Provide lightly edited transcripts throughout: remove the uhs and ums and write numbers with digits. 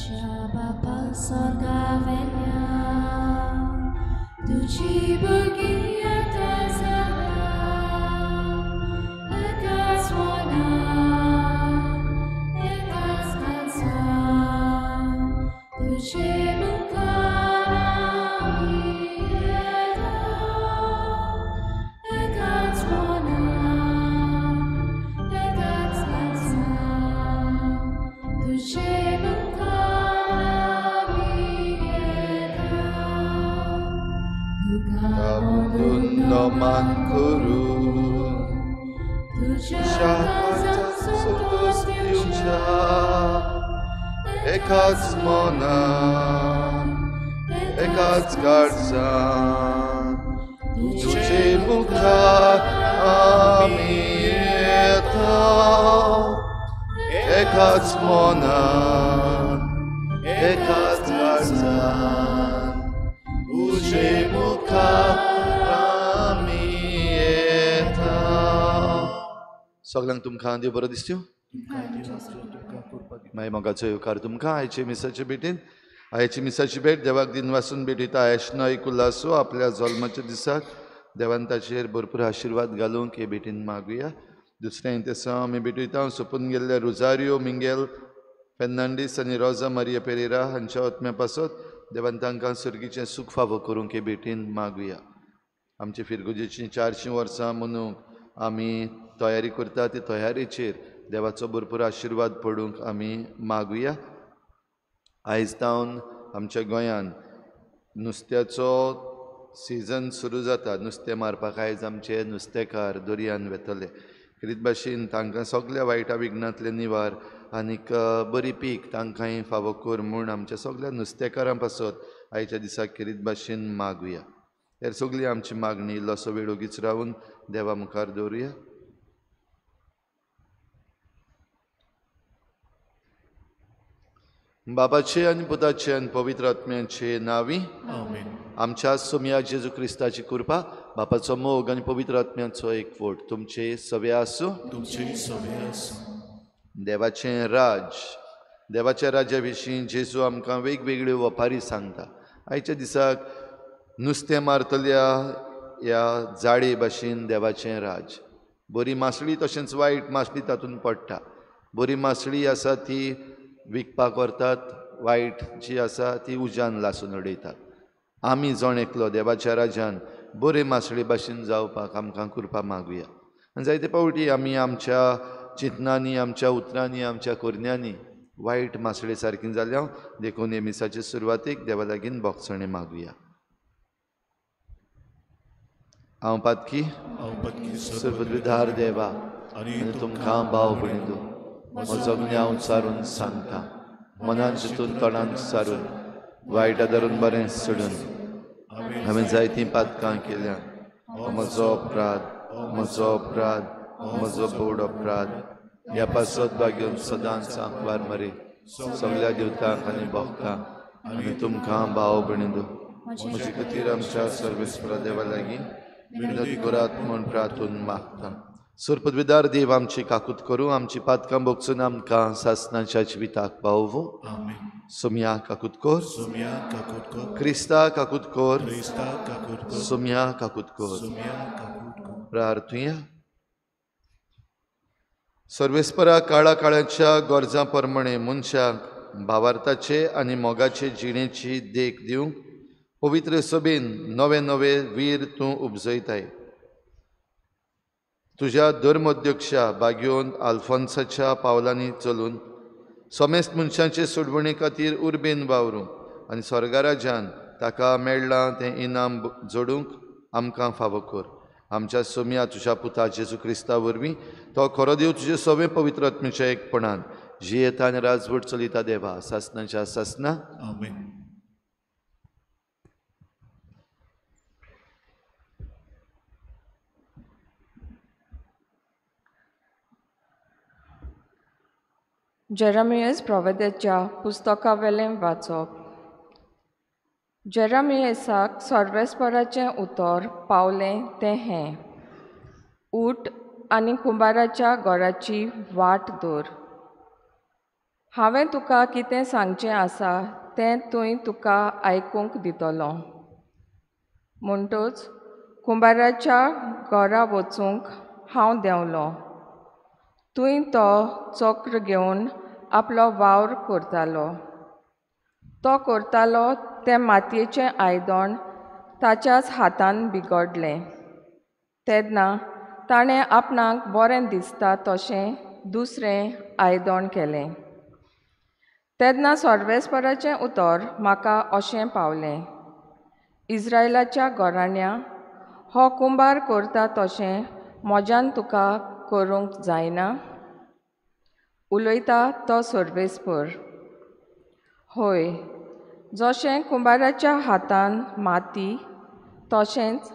Baba Sorgavelya, Duchi Burgiyata Sada, Ekas Wana, Ekas Kansa, Duchi Bukaramieta, Ekas Wana, Ekas Kansa, Duchi Kabudunno mankuru Shapata sotos diucha Ekats mona Ekats garzan Tuce mukha amieta Ekats mona Ekats garzan Tuce mukha amieta. सगळ्यांक तुमकां देव बरो दिसच्यो मागीर मोगाचो येवकार तुमकां आयचे मिसाचे भेटीन आयची मिसाची भेट देवाक दिन वासून भेटयता आयशनो ऐकूला आसूं आपल्या जल्माच्या दिसाक देवान ताचेर भरपूर आशिर्वाद घालूंक हे भेटीन मागुया दुसरें तें आमी भेटयता सोंपून गेल्ले रोजारियो मिंगेल फेर्नांडीस आनी रोजा मारिया पेरेरा हांच्या आत्म्या पासत देवान तांकां सर्गीचें सूख फावो करूंक हे भेटीन मागुया आमचे फिरगुजेचीं 400 वर्सां मनूंक आमी तयारी करता ते तयारेचेर देवाचो भरपूर आशिर्वाद पडूंक आमी मागुया आयज जावन आमच्या गोंयांत नुस्त्याचो सिजन सुरू जाता नुस्तें मारपाक आयज आमचे नुस्तेकार दर्यान वेतले खरीत भाशेन तांकां सगळ्या वायटा विघ्नांतले निवार आनीक बरी पीक तांकांय फावो कर म्हूण आमच्या सगळ्या नुस्तेकारां पासत आयच्या दिसाक खरीत भाशेन मागुया हेर सगळी आमची मागणी इल्लोसो वेळ ओगीच रावन देवा मुखार दवरुया बाबाचे आनी पुताचे आनी पवित्र आत्म्याचे नांवी आमच्या सोम्या जेजू क्रिस्ताची कृपा बापाचो मोग आनी पवित्र आत्म्याचो एकवट तुमचे सवे आसूं देवाचें राज देवाच्या राजा विशीं जेजू आमकां वेगवेगळ्यो वपारी सांगता आयच्या दिसाक नुस्तें मारतल्या ह्या जाळे भाशेन देवाचें राज बरी मासळी तशेंच वायट मासळी तातूंत पडटा बरी मासळी आसा ती विकपाक व्हरतात वायट जी आसा ती उज्यान लासून उडयतात आमी जण एकलो देवाच्या राजान बरे मासळी भाशेन जावपाक आमकां कृपा मागुया आनी जायते पावटी आमी आमच्या चिंतनांनी आमच्या उतरांनी आमच्या कोरण्यांनी वायट मासळे सारकीं जाल्या देखून हे मिसाचे सुरवातेक देवा लागीं बोगसणे मागुया हांव पातकी सर्वविधार देवा आनी तुमकां भाव भयणीलो म्हजो ज्ञाव चारून सांगता मनान चिंतून तोंडान सारून वायटा धरून बरें सोडून हांवें जायतीं पातकां केल्या म्हजो अपराध म्हजो बोड अपराध ह्या पासत भाग्योन सदांच सांकवार मरे सगळ्या देवतांक आनी भक्तांक आनी तुमकां भाव भयणीलो म्हजे खातीर आमच्या सर्वेस्परा देवा लागीं विनंती करात म्हूण प्रार्थून मागता सुरपदविदार देव आमची काकूत करूं आमची पातकां बोगसून आमकां सासणाच्या जिविताक पावोवं सोम्या काकूत कोर क्रिस्ता काकूत कोर सोम्या काकूत कोर प्रार्थुया सर्वेस्परा काळा काळाच्या गरजां प्रमाणे मनशाक भावार्थाचे आनी मोगाचे जिणेची देख दिवंक पवित्र सभेन नवे नवे वीर तूं उपजयताय तुज्या धर्मोध्यक्षा बाग्योन आल्फोन्साच्या पावलांनी चलून समेस्त मनशांचे सोडवणे खातीर उर्बेन वावरूं आनी स्वर्गाराजान ताका मेळ्ळां तें इनाम जोडूंक आमकां फावो कर आमच्या सोम्या तुज्या पुता जेजू क्रिस्ता वरवीं तो खरो देव तुजे सवे पवित्र आत्म्याच्या एकपणान जियेता आनी राजवट चलयता देवा सासणाच्या सासना जेरेमियास प्रवक्त्याच्या पुस्तका वेलें वाचप जेरेमियासाक सर्वेस्पराचें उतर पावलें तें हें ऊठ आनी कुंभाराच्या घराची वाट दवर हांवें तुका कितें सांगचें आसा तें तुवें तुका आयकूंक दितलो. म्हणटूच कुंभाराच्या घरा वचूंक हांव देंवलो. तुवें तो चक्र घेवन आपलो वावर करतालो. तो करतालो तें मातयेचें आयदन ताच्याच हातान बिगडलें. तेन्ना ताणें आपणाक बरें दिसता तशें दुसरें आयदन केलें. तेन्ना सर्वेस्पराचें उतर म्हाका अशें पावलें. इस्रायलाच्या घराण्या, हो कुंभार करता तशें म्हज्यान तुका करूंक जायना? उलयता तो सर्वेस्पर. होय, जशें कुंभाराच्या हातान माती, तशेंच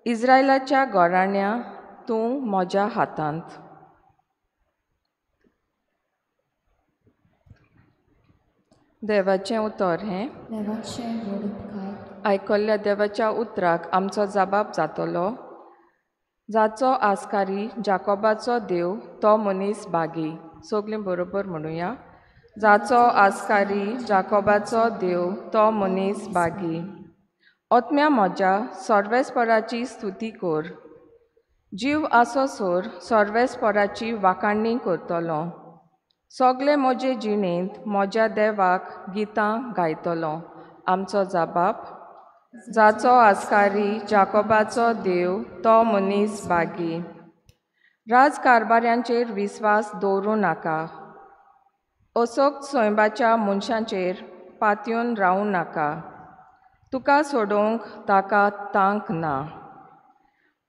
इस्रायलाच्या घराण्या तूं म्हज्या हातांत. देवाचें उतर हें. देवाचें व्हडकाय. आयकल्ल्या देवाच्या उतराक आमचो जबाब जातलो. जाचो आस्कारी जाकोबाचो देव तो मनीस बागी. सगलीं बरोबर म्हणुया. जाचो आस्कारी जाकोबाचो देव तो मनीस बागी. ओतम्या म्हज्या सर्वेस्पराची स्तुती कर. जीव आसो सोर सर्वेस्पराची वाखाणणी करतलो. सगळे म्हजे जिणेंत म्हज्या देवाक गितां गायतलो. आमचो जबाब. जाचो आस्कारी जाकोबाचो देव तो मनीस बागी. राजकारभाऱ्यांचेर विस्वास दवरूं नाका. अशोक सोयंबाच्या मनशांचेर पातयेवन रावूं नाका. तुका सोडूंक ताका तांक ना.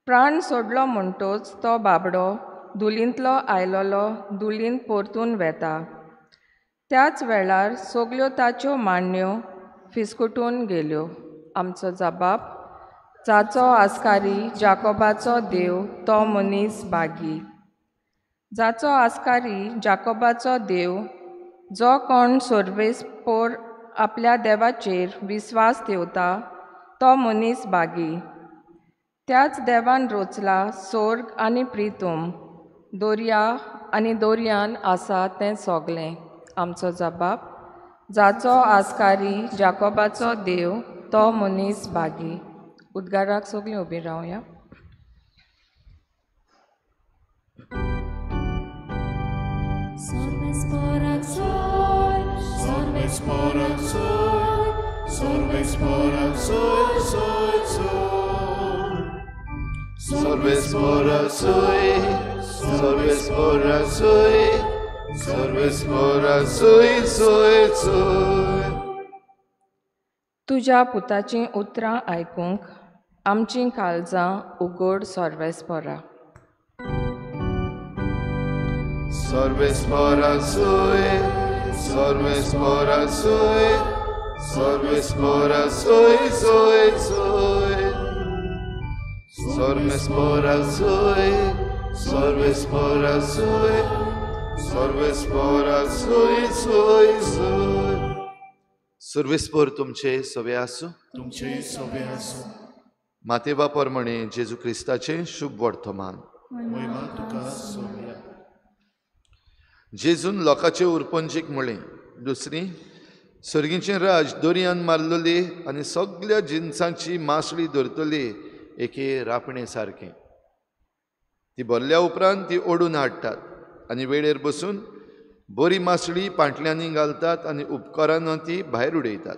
प्राण सोडलो म्हणटूच तो बाबडो धुलींतलो आयलोलो धुलींत परतून वेता. त्याच वेळार सगल्यो ताच्यो मांडण्यो फिसकुटून गेल्यो. आमचो जबाब. जाचो आस्कारी जाकोबाचो देव तो मनीस बागी. जाचो आस्कारी जाकोबाचो देव, जो कोण सर्वेस्पोर आपल्या देवाचेर विस्वास ठेवता तो मनीस बागी. त्याच देवान रचला सोर्ग आनी प्रितूम, दर्या आनी दर्यान आसा तें सगलें. आमचो जबाब. जाचो आस्कारी जाकोबाचो देव तो मनीस बागी. उद्गाराक सगलीं उबीं रावया. Sorvesporak soy, sorvesporak soy, sorvesporak soy, soy, soy. Sorvesporak soy, sorvesporak soy, sorvesporak soy, soy, soy. तुज्या पुताचीं उतरां आयकूंक आमचीं काळजां उगड सर्वेस्परा. Sorvesporak soy, sorvesporak soy, sorvesporak soy, soy, soy. Sorvesporak soy, sorvesporak soy, sorvesporak soy, soy, soy. सर्वेस्पर तुमचे सवे आसूं. तुमचे सोबे आसूं. मातेवा परमणे जेजू क्रिस्ताचें शुभ वर्तमान. महिमा तुका सोबया. जेजून लोकांचे उरपंजीक म्हळें. दुसरी, सर्गीचें राज दर्यान मारलोली आनी सगळ्या जिन्सांची मासळी धरतली एके रापणे सारकें. ती भरल्या उपरांत ती ओडून हाडटात आनी वेळेर बसून बरी मासळी पांटल्यांनी घालतात आनी उपकारान ती भायर उडयतात.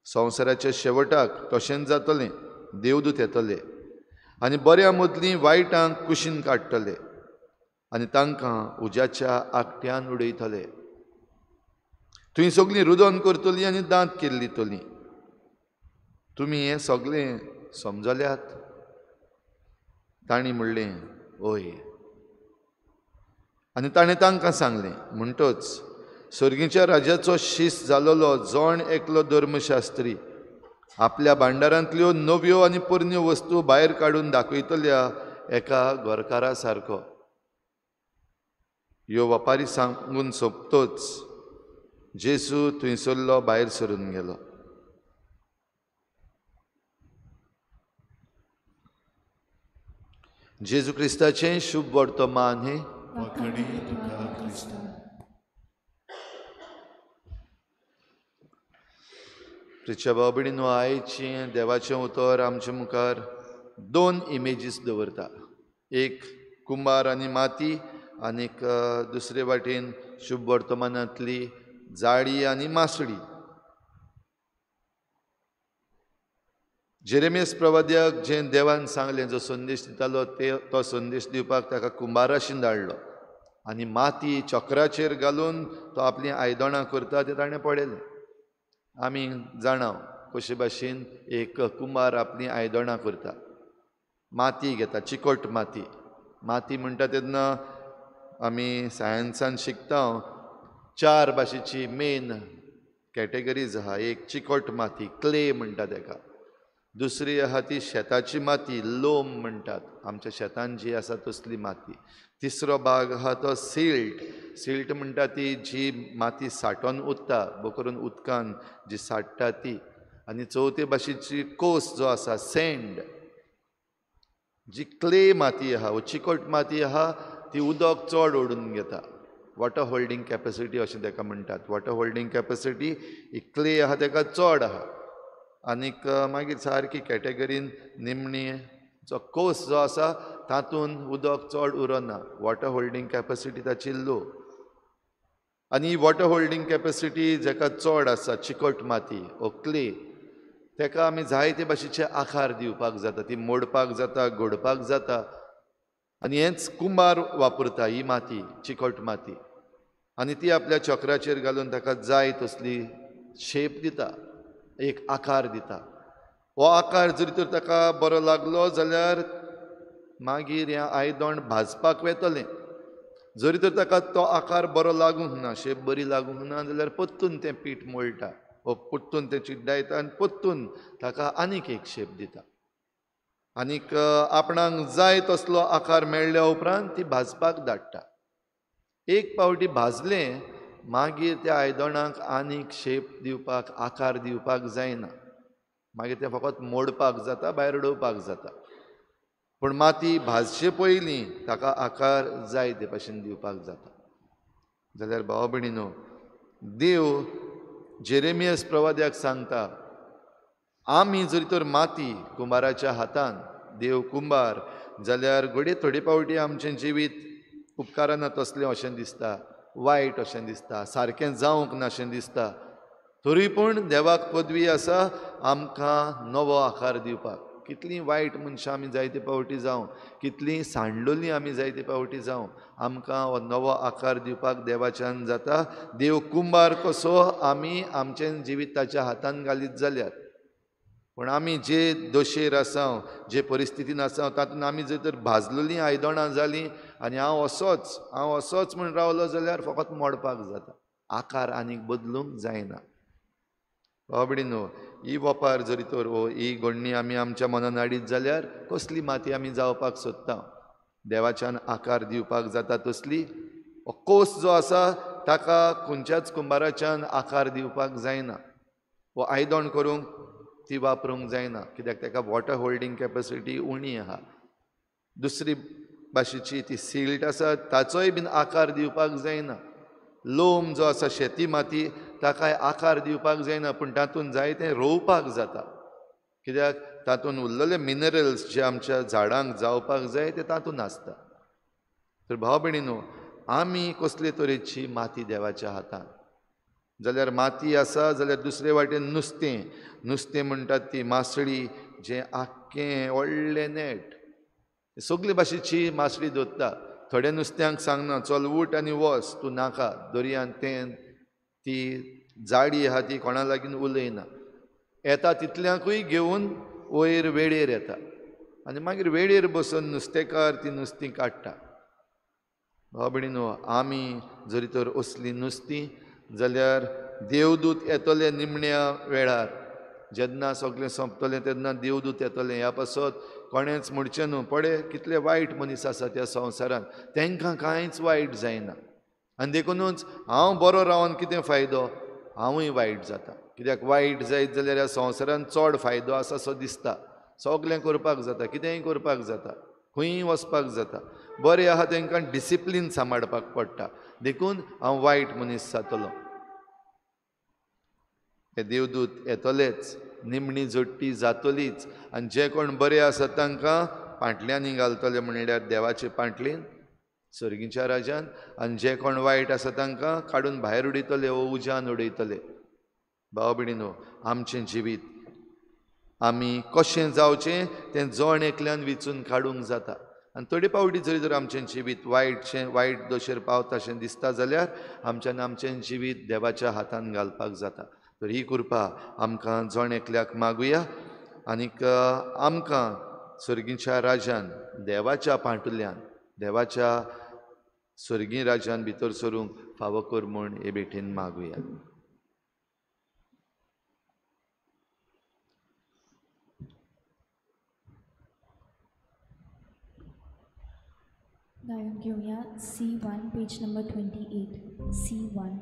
संवसाराच्या शेवटाक तशेंच जातलें. देवदूत येतले आनी बऱ्या मदलीं वायटांक कुशीन काडटले आनी तांकां उज्याच्या आकट्यान उडयतले. थंय सगळीं रुदन करतलीं आनी दांत किर्लितलीं. तुमी हें सगळें समजल्यात? तांणी म्हणलें, ओय. आनी ताणें तांकां सांगलें, म्हणटच सर्गीच्या राजाचो शीस जालोलो जोण एकलो धर्मशास्त्री आपल्या भांडारांतल्यो नव्यो आनी पोरन्यो वस्तू भायर काडून दाखयतल्या एका घरकारा सारको. ह्यो वेपारी सांगून सोंपतोच जेजू थंयसरलो भायर सरून गेलो. जेजू क्रिस्ताचें शुभ वर्तमान हें. वखणी तुका क्रिस्ता. प्रिच्या भाव भयणीनो, आयचें देवाचें उतर आमच्या मुखार 2 इमेजीस दवरता. एक कुंभार आनी माती, आनीक दुसरे वाटेन शुभ वर्तमानांतली जाळी आनी मासडी. जेरेमियास प्रवाद्याक जें देवान सांगलें, जो संदेश दितालो तो संदेश दिवपाक ताका कुंभाराशीं धाडलो. आनी माती चक्राचेर घालून तो आपलीं आयदनां करता तें ताणें पळयलें. आमी जाणां कशे भाशेन एक कुंभार आपलीं आयदनां करता. माती घेता, चिकट माती. माती म्हणटा तेन्ना आमी सायन्सान शिकता 4 भाशेची मेन कॅटेगरीज आहा. एक चिकट माती, क्ले म्हणटा तेका. दुसरी आहा ती शेताची माती, लोम म्हणटात. आमच्या शेतान जी आसा तसली माती. तिसरो भाग आहा तो सिल्ट. सिल्ट म्हणटा ती जी माती साठोवन उरता, बो करून उदकान जी साठटा ती. आनी चवथे भाशेची कोस जो आसा, सँड. जी क्ले माती आहा, वो चिकट माती आहा, ती उदक चड ओडून घेता. वॉटर होल्डिंग कॅपॅसिटी अशें ताका म्हणटात. वॉटर होल्डिंग कॅपॅसिटी ही क्ले आहा ताका चड आहा. आनीक मागीर सारकी कॅटेगरीन निमणी जो कोस जो आसा तातूंत उदक चड उरना. वॉटर होल्डिंग कॅपॅसिटी ताची लो. आनी वॉटर होल्डिंग कॅपॅसिटी जाका चड आसा, चिकट माती ओ क्ले, ताका आमी जायते भाशेचे आकार दिवपाक जाता. ती मोडपाक जाता, घोडपाक जाता. आनी हेंच कुंभार वापरता, ही माती, चिकट माती. आनी ती आपल्या चक्राचेर घालून ताका जाय तसली शेप दिता, एक आकार दिता. हो आकार जरी तर ताका बरो लागलो जाल्यार मागीर हें आयदन भाजपाक वेतलें. जरी तर ताका तो आकार बरो लागूंक ना, शेप बरी लागूंक ना जाल्यार परतून तें पीठ मळटा, वो परतून तें चिड्डायता आनी परतून ताका आनीक एक शेप दिता. आनीक आपणाक जाय तसलो आकार मेळ्ळ्या उपरांत ती भाजपाक धाडटा. एक पावटी भाजलें मागीर त्या आयदनाक आनीक शेप दिवपाक, आकार दिवपाक जायना. मागीर तें फकत मोडपाक जाता, भायर उडोवपाक जाता. पूण माती भाजचे पयलीं ताका आकार जाय ते भाशेन दिवपाक जाता. जाल्यार भाव भयणीनो, देव जेरेमियास प्रवाद्याक सांगता, आमी जरी तर माती कुंभाराच्या हातान, देव कुंभार, जाल्यार घडये थोडे पावटी आमचें जिवीत उपकारना तसलें अशें दिसता, वायट अशें दिसता, सारकें जावंक ना अशें दिसता. तरी पूण देवाक पदवी आसा आमकां नवो आकार दिवपाक. कितलीं वायट मनशां आमी जायते पावटी जावं, कितलीं सांडलोलीं आमी जायते पावटी जावं, आमकां हो नवो आकार दिवपाक देवाच्यान जाता. देव कुंभार कसो आमी आमचें जिवीत ताच्या हातान घालीत जाल्यार. पूण आमी जे दोशेर आसां, जे परिस्थितीन आसां, तातूंत आमी जर तर भाजलेलीं आयदनां जालीं आनी हांव असोच म्हूण रावलो जाल्यार फकत मोडपाक जाता. आकार आनीक बदलूंक जायना. भाव भयणीनो, ही वोपार जरी तर ही घडणी आमी आमच्या मनान हाडीत जाल्यार कसली माती आमी जावपाक सोदता. देवाच्यान आकार दिवपाक जाता तसली. हो कोस जो आसा ताका खंयच्याच कुंभाराच्यान आकार दिवपाक जायना. वो आयदन करूंक ती वापरूंक जायना, कित्याक ताका वॉटर होल्डिंग कॅपॅसिटी उणी आहा. दुसरी भाशेची ती सिल्ट आसा ताचोय बीन आकार दिवपाक जायना. लोम जो आसा, शेती माती, ताकाय आकार दिवपाक जायना. पूण तातूंत जाय तें रोवपाक जाता, कित्याक तातूंत उरलेले मिनरल्स जे आमच्या झाडांक जावपाक जाय ते तातूंत आसता. तर भाव भयणीनो, आमी कसले तरेची माती देवाच्या हातान. जाल्यार माती आसा जाल्यार दुसरे वाटेन नुस्तें म्हणटात ती मासळी, जें आख्खें व्हडलें नेट. सगळे भाशेची मासळी धरता. थोड्या नुस्त्यांक सांगना चल उठ आनी वच, तूं नाका दर्यांत. ती जाडी आहा ती कोणा लागीं उलयना. येता तितल्यांकूय घेवन वयर वेळेर येता आनी मागीर वेळेर बसून नुस्तेकार ती नुस्तीं काडटा. भाव भयणीनो, आमी जरी तर असलीं नुस्तीं जाल्यार देवदूत येतले निमण्या वेळार. जेन्ना सगळें सोंपतलें तेन्ना देवदूत येतलें. ह्या पासत कोणेंच म्हणचें न्हू, पळय कितले वायट मनीस आसात ह्या संवसारांत, तांकां कांयच वायट जायना. आनी देखूनच हांव बरो रावन कितें फायदो, हांवूय वायट जाता. कित्याक वायट जायत जाल्यार ह्या संवसारांत चड फायदो आसा सो दिसता. सगळें करपाक जाता, कितेंय करपाक जाता, खंयीय वचपाक जाता. बरें आहा तांकां डिसिप्लीन सांबाळपाक पडटा. देखून हांव वायट मनीस जातलों. हे देवदूत येतलेच, निमणी जोडटी जातलीच, आनी जे कोण बरे आसा तांकां पांटल्यांनी घालतले म्हणल्यार देवाचे पांटलीन सर्गीच्या राजान, आनी जे कोण वायट आसा तांकां काडून भायर उडयतले वो उज्यान उडयतले. भाव भयणीनो, आमचें जिवीत आमी कशें जावचें तें जण एकल्यान विचून काडूंक जाता. आनी थोडी पावटी जर आमचें जिवीत वायट दशेर पावता अशें दिसता जाल्यार आमच्यान आमचें जिवीत देवाच्या हातान घालपाक जाता. तर ही कृपा आमकां जण एकल्याक मागुया आनीक आमकां सर्गीच्या राजान देवाच्या पांटुल्यान देवाच्या सर्गी राजान भितर सरूंक फावो कर म्हूण हे भेटेन मागुया. गायन घेऊया C1 पेज नंबर 28. C1.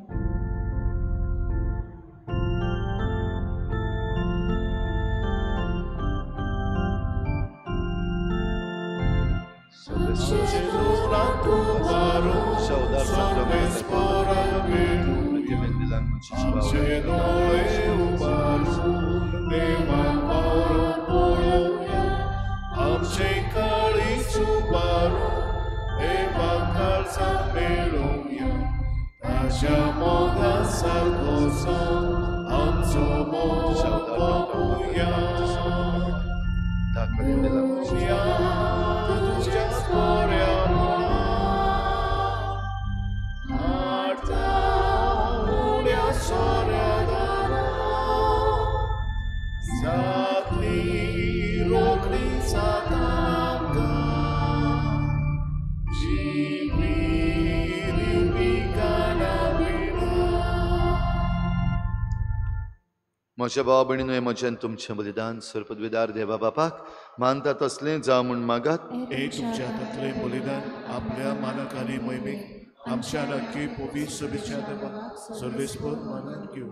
म्हज्या भाव भयणीनो, हे म्हजें तुमचें बलिदान सर्पद्विदार देवा बापाक मानता तसलें जावं म्हूण मागात. हे तुमच्या हातांतलें बलिदान आपल्या मानकानी मैमीक आमच्या नक्की पवित्र सभेच्या देवाक सर्वेस्पर मानून घेऊ.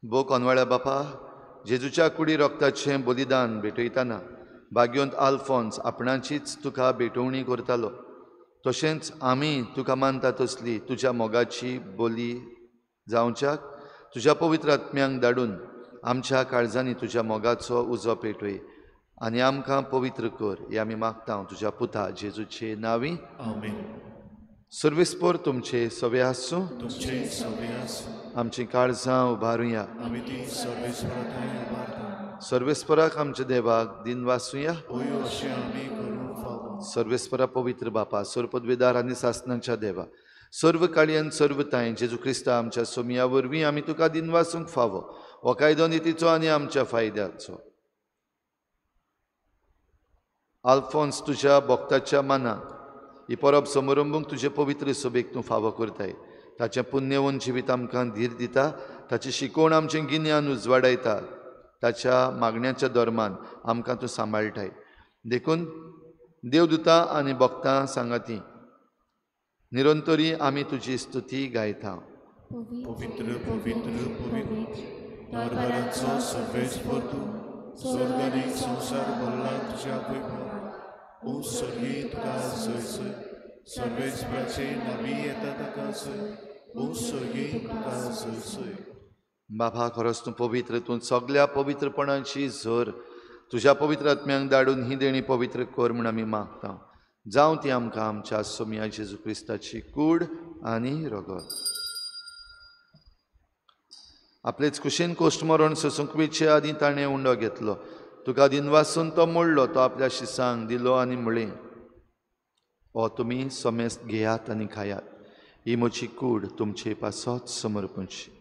भो कोनवाळ्या बापा, जेजूच्या कुडी रोगताचें बलिदान भेटयतना भाग्यवंत आल्फोन्स आपणाचीच तुका भेटवणी करतालो. तशेंच आमी तुका मानता तसली तुज्या मोगाची बोली जावच्याक तुज्या पवित्र आत्म्यांक धाडून आमच्या काळजांनी तुज्या मोगाचो उजो पेटय आनी आमकां पवित्र कर. हे आमी मागता तुज्या पुता जेजूचे नांवी. आमेन. सर्वेस्पर तुमचे सवे आसूं. तुमचे सवे आसूं. आमची काळजां उबारुया. आमी ती सर्वेस्परांत उबारता. सर्वेस्पराक आमच्या देवाक दिन वाचुया. ओयो अशें आमी करूंक फावो. सर्वेस्परा पवित्र बापा, सर्पद्विदार आनी सासणांच्या देवा, सर्व काळयेन सर्व ताय जेजू क्रिस्ता आमच्या सोमया वरवीं आमी तुका दिन वाचूंक फावो. हो कायदो नितीचो आनी आमच्या फायद्याचो. आल्फोन्स तुज्या भक्ताच्या मानाक ही परब समारंभूंक तुजे पवित्र सभेक तूं फावो करताय. ताचें पुण्यवन जिवीत आमकां धीर दिता. ताची शिकोवण आमचें गिन्यान उजवाडायता. ताच्या मागण्याच्या धर्मान आमकां तूं सांबाळटाय. देखून देवदूतां आनी भक्तां सांगाती निरंतरी आमी तुजी स्तुती गायता. पवित्र पवित्र पवित्र दरबाराचो सर्वेस्पर तूं. स्वर्ग आनी संवसार भरला तुज्या वैभवान. ओ सर्गी तुका सय सय. सर्वेस्पराचे नांवी येता ताका सय. ओ सर्गी तुका सय सय. बाबा, खरोच तूं पवित्र. तूं सगळ्या पवित्रपणाची झर तुज्या पवित्र आत्म्यांक धाडून ही देणी पवित्र कर म्हूण आमी मागता. जावं ती आमकां आमच्या सोमया जेजू क्रिस्ताची कूड आनी रगत. आपलेच कुशीन कोश्ट मरण ससूंकवेचे आदी ताणें उंडो घेतलो. तुका दिन वाचून तो मोडलो. तो आपल्या शिसांक दिलो आनी म्हळें, हो तुमी समेस्त घेयात आनी खायात. ही म्हजी कूड तुमचे पासत समर्पणची.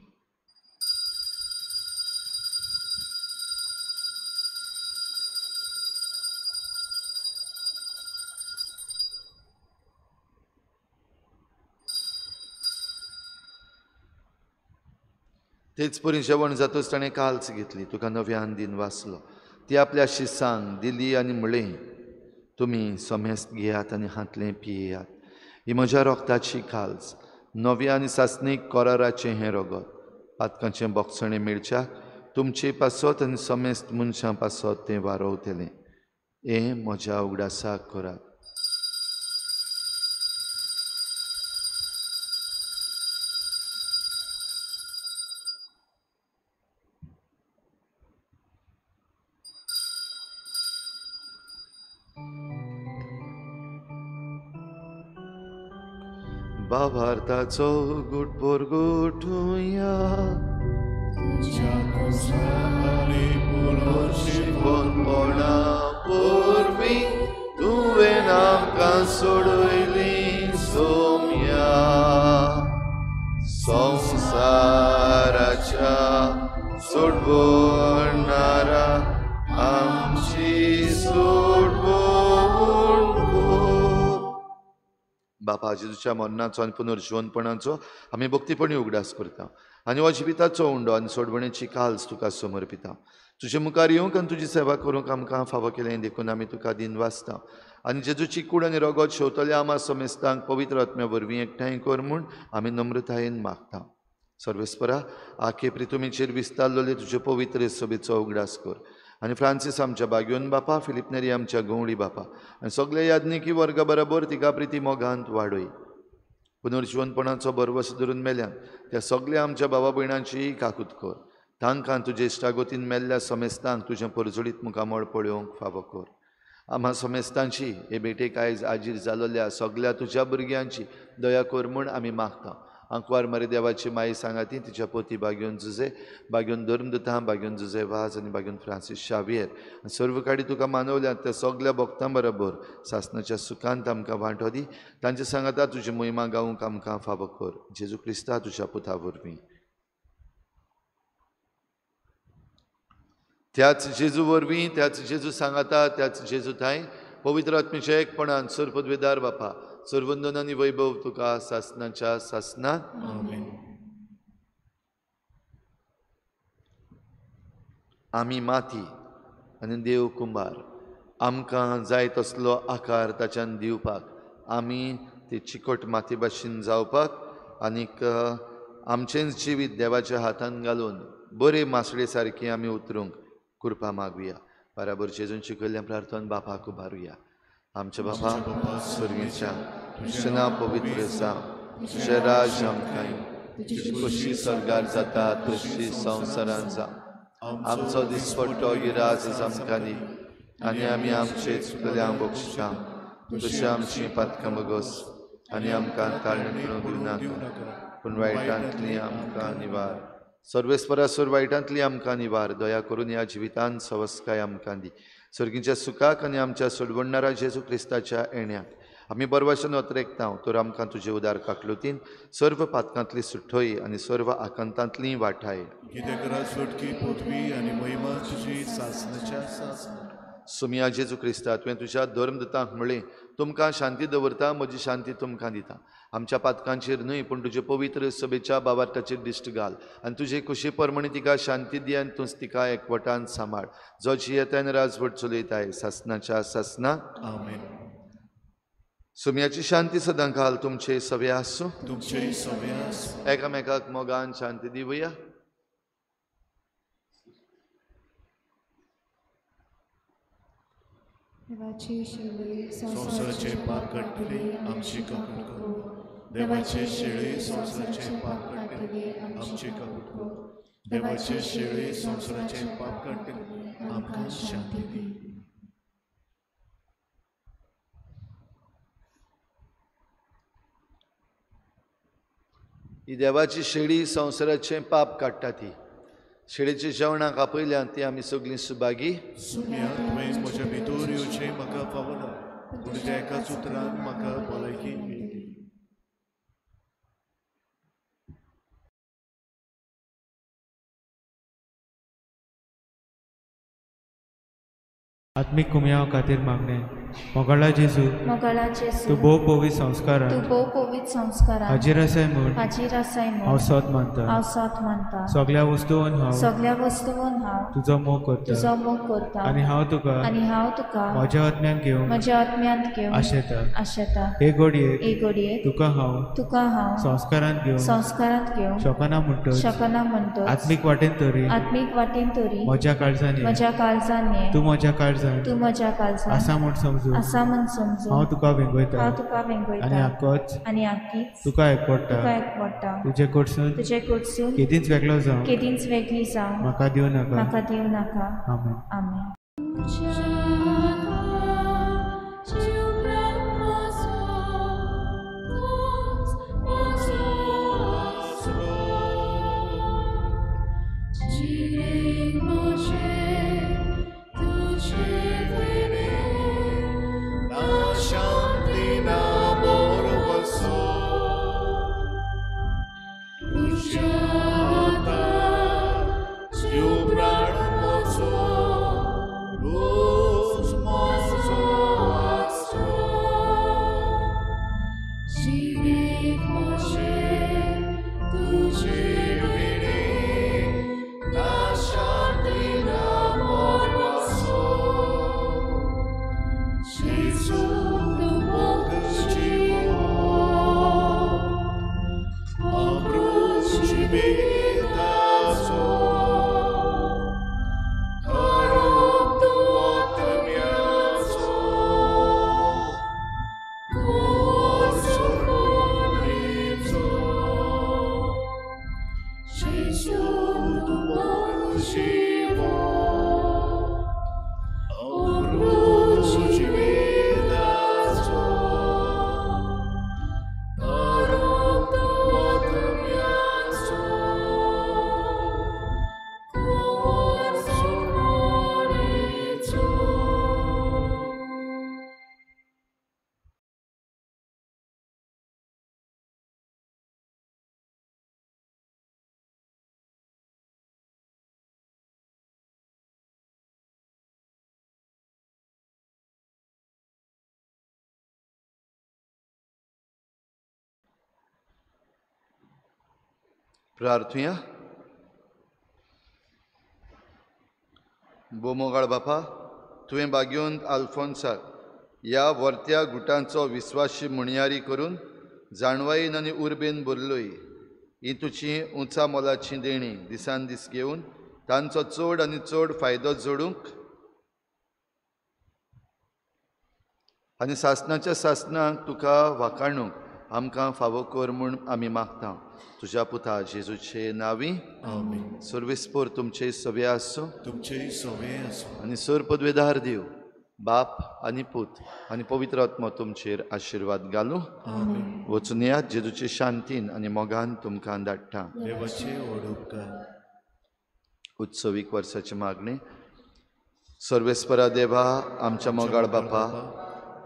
तेच परी जेवण जातच ताणें काल्च घेतली. तुका नव्यान दिन वाचलो. ती आपल्या शिसांक दिली आनी म्हळें, तुमी समेस्त घेयात आनी हातलें पियेयात. ही म्हज्या रोगताची काल्च, नव्या आनी सासणीक कराराचें हें रगत. पातकांचें बोगसणें मेळच्याक तुमचे पासत आनी समेस्त मनशां पासत तें वारोवतलें. हें म्हज्या उगडासाक करात. भावार्थाचो गुटभोर गोठुया तुझ्या कोसळी शिपणपणा पोरवी तुवें आमकां सोडयली सोम्या संसाराच्या सोडवणारा आमची सोडवण कर. बापा जेजूच्या मरणाचो आनी पुनर्जीवनपणाचो आमी भक्तीपणी उगडास करता आनी हो जिविताचो उंडो आनी सोडवणेची काल्स तुका समर्पिता. तुजे मुखार येवंक आनी तुजी सेवा करूंक आमकां फावो केलें देखून आमी तुका दिन वाचता आनी जेजूची कूड आनी रगत शेवतल्या आमा समेस्तांक पवित्र आत्म्या वरवीं एकठांय कर म्हूण आमी नम्रतायेन मागता. सर्वेस्परा आखे प्रितुमेचेर विस्तारलेले तुजे पवित्र सभेचो उगडास कर आनी फ्रांसीस आमच्या बागयोन बापा, फिलिप नेरी आमच्या गवळी बापा आनी सगळे याज्ञिकी वर्गा बरोबर तिका प्रिती मोगांत वाडय. पुनर्जीवनपणाचो बरवस धरून मेल्यान त्या सगळ्या आमच्या भावा भयणांची काकूत कर. तांकां तुजे इश्टागोतीन मेल्ल्या समेस्तांक तुजें परजोडीत मुखामळ पळोवंक फावो कर. आम्हा समेस्तांची हे भेटेक आयज आजीर जालोल्या सगळ्या तुज्या भुरग्यांची दया कर म्हूण आमी मागता. आंकवार मरे देवाची माई सांगाती तिच्या पोती बागयोन जुजे, बागयोन धर्मदुतां, बागयोन जुजे वाज आनी बागयोन फ्रांसीस शावियर सर्व काडी तुका मानवल्यात त्या सगळ्या भक्तां बरोबर सासणाच्या सुखांत आमकां वांटो दी. तांचे सांगाता तुजी महिमा गावूंक आमकां फावो कर. जेजू क्रिस्ता तुज्या पुता वरवीं. त्याच जेजू वरवीं, त्याच जेजू सांगाता, त्याच जेजू थंय पवित्र आत्मेच्या एकपणान सर्पद्वेदार बापा सर्वंदन आनी वैभव तुका सासणाच्या सासणांत. आमी माती आनी देव कुंभार. आमकां जाय तसलो आकार ताच्यान दिवपाक, आमी ती चिकट माती भाशेन जावपाक आनीक आमचेंच जिवीत देवाच्या हातान घालून बरे मासळे सारकी आमी उतरूंक कृपा मागुया. बराबर जेजून कडल्यान प्रार्थना बापाक उबारुया. आमच्या बापा स्वर्गीच्या तुजें नांव पवित्र जावं, तुजें राज आमकां तुजी खुशी स्वर्गार जाता तशी संवसारांत जावं. आमचो दिसपट्टो गिराज आमकां दी आनी आमी आमचे चुकल्यांक बक्षिता तशी आमची पातकां बगोस आनी आमकां ताळणेपणूक दिवनाका पूण वायटांतली आमकां निवार. सर्वेस्परा सोर वायटांतली आमकां निवार. दया करून ह्या जिवितांत सवस्काय आमकां दी. सर्गीच्या सुखाक आनी आमच्या सोडवणारा जेजू क्रिस्ताच्या येण्याक आमी बरवशेन वतरेकता. तर आमकां तुजे उदार काकलुतीन सर्व पातकांतली सुठोय आनी सर्व आकांतांतली वाठाय. कित्याक राजवटकी पृथ्वी आनी महिमा तुजी सासणाच्या सासण. सुमिया जेजू क्रिस्ता तुवें तुज्या धर्मदुतांक म्हणलें तुमकां शांती दवरता, म्हजी शांती तुमकां दिता. आमच्या पातकांचेर न्हय पूण तुजे पवित्र सभेच्या बाबार्थाचेर दिश्ट घाल आनी तुजे खुशी परमणी तिका शांती दी आनी तूंच तिका एकवटान सांबाळ. जो जियेतान राजवट चलयताय सासणाच्या सासणांत. आमेन. सुमयाची शांती सदां घाल तुमचे सवे आसूं. तुमचे सवे आसूं. एकामेकाक मोगान शांती दिवया. देवाचे शेळे संवसाराचे पाप काडटले आमची काकूट कर. देवाचे शेळे संवसाराचे पाप काडटले आमची काकूट कर. देवाचे शेळे संवसाराचे पाप काडटले आमकां शांती दी. ही देवाची शेळी संवसाराचें पाप काडटा ती. शेळेच्या जेवणाक आपयल्यान ती आमी सगळीं सुभागी. सुम्या तुवें म्हज्या भितर येवचें म्हाका पावना पूण त्या एकाच उतरान म्हाका भलायकी मेळटली. आत्मिक कुमयाव खातीर मागणें. मोगाळा जेजू तूं भोव पवित संस्कारांत हाजीर आसाय म्हूण हांव सत मानता. सगळ्या वस्तूंत हांव तुजो मोग करता आनी हांव तुका म्हज्या आत्म्यान घेवंक आशेता. हे घडयेक तुका हांव संस्कारांत घेवन शकना म्हणटच आत्मीक वाटेन तरी म्हज्या काळजांनी तूं म्हज्या काळजांत आसा म्हूण समजून हांव तुका वेंगयता आनी आख्खोच तुका एकवटा. तुजे कडसून केदींच वेगळो जावं म्हाका दिवं नाका. आमेन. Thank obróci wydarzą. Harop tu otem miasto, Gorso chornicą. Życiu Bogu siwo, obróci wydarzą. Harop tu otem miasto, Gorso chornicą. प्रार्थूया. बोमोगाळ बापा, तुवें बागेवन आल्फोन्साक ह्या वर्त्या गुटांचो विस्वाशी मुणयारी करून जाणवायेन आनी उर्बेन भरलोय. ही तुजी उंचा मोलाची देणी दिसान दीस घेवन तांचो चड आनी चड फायदो जोडूंक आनी सासणाच्या सासणाक तुका वाखाणूंक आमकां फावो कर म्हूण आमी मागता. तुज्या पुता जेजूचे नांवी. आमेन. सर्वेस्पोर तुमचे सवे आसूं तुमचे सवे आसूं. आनी सर पदवेदार देव बाप आनी पूत आनी पवित्र आत्मा तुमचेर आशिर्वाद घालूं. आमेन. वचून यात जेजूचे शांतीन आनी मोगान तुमकां धाडटा. देवाचे व्हड उपकार. उत्सवीक वर्साची मागणी. सर्वेस्परा देवा, आमच्या मोगाळ बापा,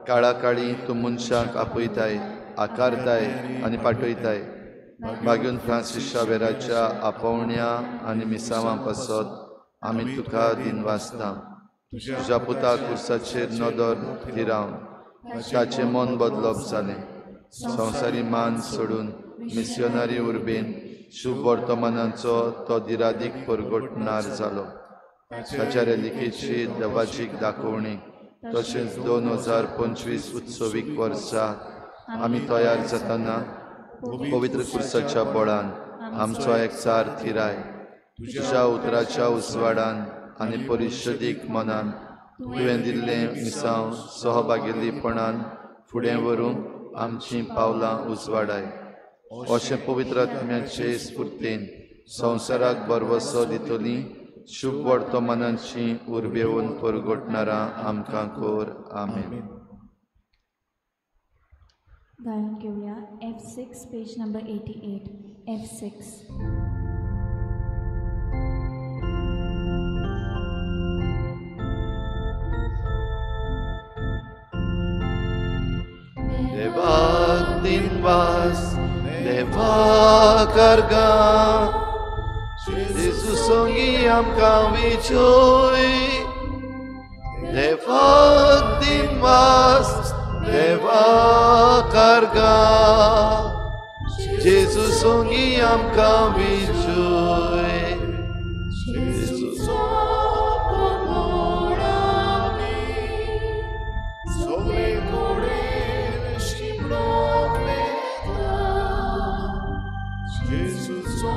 काळा काळी तूं मनशांक आपयताय, आकारताय आनी पाठयताय. बागेवन फ्रांसीस शावेराच्या आपोवण्या आनी मिसावां पासत आमी तुका दिनवासता. तुज्या पुता कुर्साचेर नदर थिरावन ताचें मन बदलप जालें. संवसारी मान सोडून मिस्योनारी उर्बेन शुभ वर्तमानाचो तो दिरादीक परगटणार जालो. ताच्या रेलिकेची देवाचीक दाखोवणी तशेंच 2025 उत्सवीक वर्सा आमी तयार जातना पवित्र कुर्साच्या बळान आमचो एकचार थिराय. तुज्या उतराच्या उसवाडान आनी परिशदीक मनान तुवें दिल्लें मिसांव सहभागिलीपणान फुडें व्हरूंक आमचीं पावलां उजवाडाय. अशें पवित्र आत्म्याचे स्फूर्तेन संवसाराक बरवसो दितली शुभ वर्तमानांची उर्बेवून परगटणारां आमकां कोर. आमेन. गायन घेऊया F6 पेज नंबर 88. F6. देवाक दिनवास, देवाक अर्गा, जेजू सोंगी आमकां विजोय. देवाक दिनवास, देवाक अर्गा, जेजू सोंगी आमकां विजोय. जेजू सगळे कडेन शिमलो वेता. जेजूचो